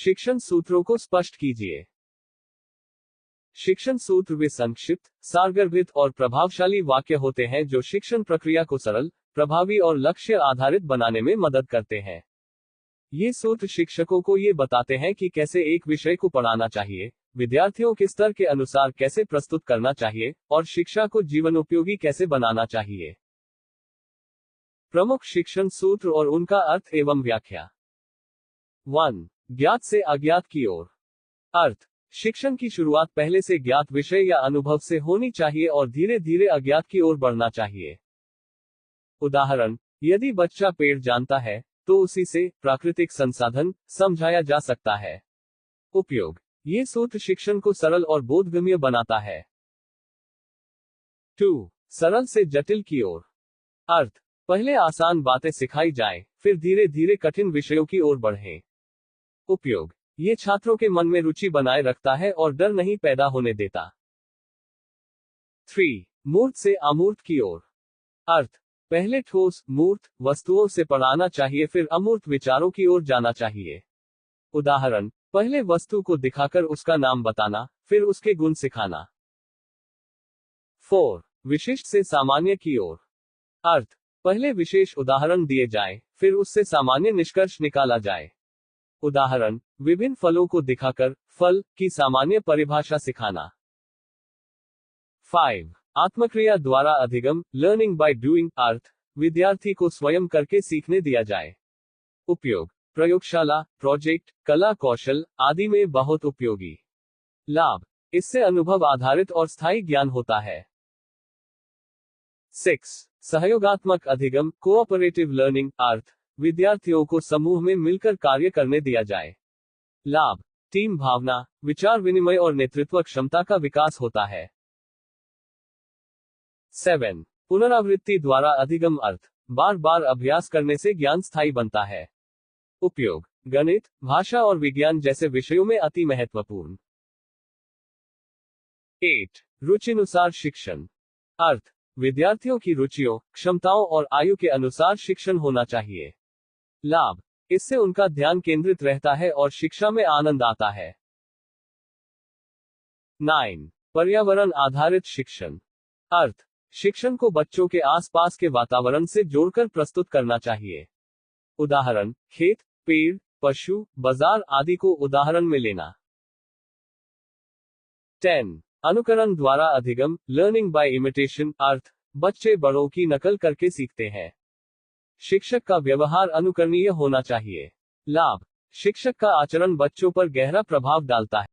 शिक्षण सूत्रों को स्पष्ट कीजिए। शिक्षण सूत्र वे संक्षिप्त, सारगर्भित और प्रभावशाली वाक्य होते हैं जो शिक्षण प्रक्रिया को सरल, प्रभावी और लक्ष्य आधारित बनाने में मदद करते हैं। ये सूत्र शिक्षकों को ये बताते हैं कि कैसे एक विषय को पढ़ाना चाहिए, विद्यार्थियों के स्तर के अनुसार कैसे प्रस्तुत करना चाहिए और शिक्षा को जीवनोपयोगी कैसे बनाना चाहिए। प्रमुख शिक्षण सूत्र और उनका अर्थ एवं व्याख्या। 1. ज्ञात से अज्ञात की ओर। अर्थ: शिक्षण की शुरुआत पहले से ज्ञात विषय या अनुभव से होनी चाहिए और धीरे धीरे अज्ञात की ओर बढ़ना चाहिए। उदाहरण: यदि बच्चा पेड़ जानता है तो उसी से प्राकृतिक संसाधन समझाया जा सकता है। उपयोग: ये सूत्र शिक्षण को सरल और बोधगम्य बनाता है। 2. सरल से जटिल की ओर। अर्थ: पहले आसान बातें सिखाई जाएं, फिर धीरे धीरे कठिन विषयों की ओर बढ़ें। उपयोग: ये छात्रों के मन में रुचि बनाए रखता है और डर नहीं पैदा होने देता। 3. मूर्त से अमूर्त की ओर। अर्थ: पहले ठोस, मूर्त वस्तुओं से पढ़ाना चाहिए, फिर अमूर्त विचारों की ओर जाना चाहिए। उदाहरण: पहले वस्तु को दिखाकर उसका नाम बताना, फिर उसके गुण सिखाना। 4. विशिष्ट से सामान्य की ओर। अर्थ: पहले विशेष उदाहरण दिए जाएं, फिर उससे सामान्य निष्कर्ष निकाला जाए। उदाहरण: विभिन्न फलों को दिखाकर फल की सामान्य परिभाषा सिखाना। 5. आत्मक्रिया द्वारा अधिगम, लर्निंग बाय डूइंग। अर्थ: विद्यार्थी को स्वयं करके सीखने दिया जाए। उपयोग: प्रयोगशाला, प्रोजेक्ट, कला कौशल आदि में बहुत उपयोगी। लाभ: इससे अनुभव आधारित और स्थायी ज्ञान होता है। 6. सहयोगात्मक अधिगम, कोऑपरेटिव लर्निंग। अर्थ: विद्यार्थियों को समूह में मिलकर कार्य करने दिया जाए। लाभ: टीम भावना, विचार विनिमय और नेतृत्व क्षमता का विकास होता है। 7. पुनरावृत्ति द्वारा अधिगम। अर्थ: बार बार अभ्यास करने से ज्ञान स्थायी बनता है। उपयोग: गणित, भाषा और विज्ञान जैसे विषयों में अति महत्वपूर्ण। 8. रुचिनुसार शिक्षण। अर्थ: विद्यार्थियों की रुचियों, क्षमताओं और आयु के अनुसार शिक्षण होना चाहिए। लाभ: इससे उनका ध्यान केंद्रित रहता है और शिक्षा में आनंद आता है। 9. पर्यावरण आधारित शिक्षण। अर्थ: शिक्षण को बच्चों के आसपास के वातावरण से जोड़कर प्रस्तुत करना चाहिए। उदाहरण: खेत, पेड़, पशु, बाजार आदि को उदाहरण में लेना। 10. अनुकरण द्वारा अधिगम, लर्निंग बाय इमिटेशन। अर्थ: बच्चे बड़ों की नकल करके सीखते हैं। शिक्षक का व्यवहार अनुकरणीय होना चाहिए। लाभ: शिक्षक का आचरण बच्चों पर गहरा प्रभाव डालता है।